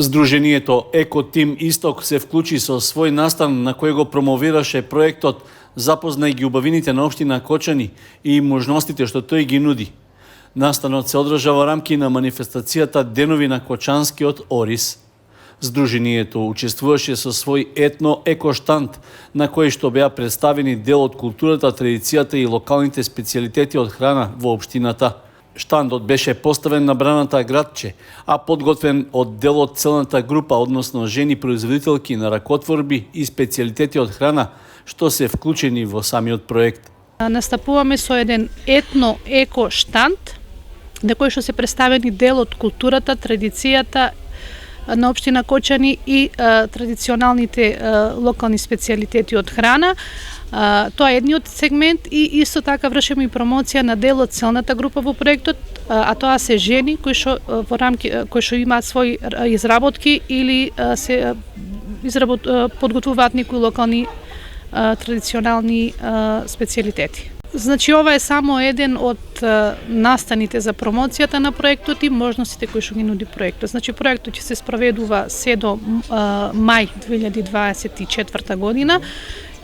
Здруженијето Еко Тим Исток се вклучи со свој настан на кој го промовираше проектот "Запознај ги убавините на општина Кочани" и можностите што тој ги нуди. Настанот се одржа во рамки на манифестацијата Денови на Кочанскиот Орис. Здруженијето учествуваше со свој етно-еко штанд, на кој што беа представени дел од културата, традицијата и локалните специјалитети од храна во општината. Штандот беше поставен на браната градче, а подготвен од дел од целната група, односно жени производителки на ракотворби и специјалитети од храна, што се вклучени во самиот проект. Настапуваме со еден етно-еко штанд, на кој што се представени дел од културата, традицијата на општина Кочани и традиционалните локални специјалитети од храна. Тоа е едниот сегмент и исто така вршиме и промоција на дел од целната група во проектот, а тоа се жени кои што во рамки кои што имаат своји изработки или се подготвуваат некои локални традиционални специјалитети. Значи, ова е само еден од настаните за промоцијата на проектот и можностите кои што ги нуди проектот. Значи, проектот ќе се спроведува се до мај 2024 година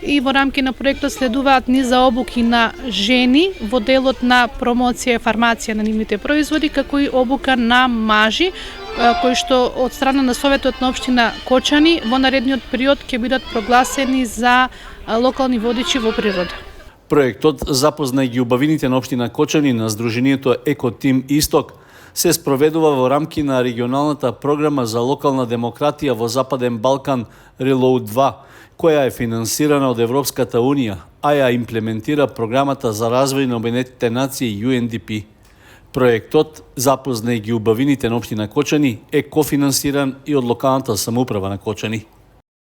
и во рамки на проектот следуваат низ за обуки на жени во делот на промоција и фармација на нивните производи, како и обука на мажи, кои што од страна на Советот на општина Кочани во наредниот период ќе бидат прогласени за локални водичи во природа. Проектот "Запознај ги убавините на општина Кочани" на Здруженијето Еко Тим Исток се спроведува во рамки на регионалната програма за локална демократија во Западен Балкан Reload 2, која е финансирана од Европската Унија, а ја имплементира програмата за развој на Обединетите нации UNDP. Проектот "Запознај ги убавините на општина Кочани" е кофинансиран и од локалната самоуправа на Кочани.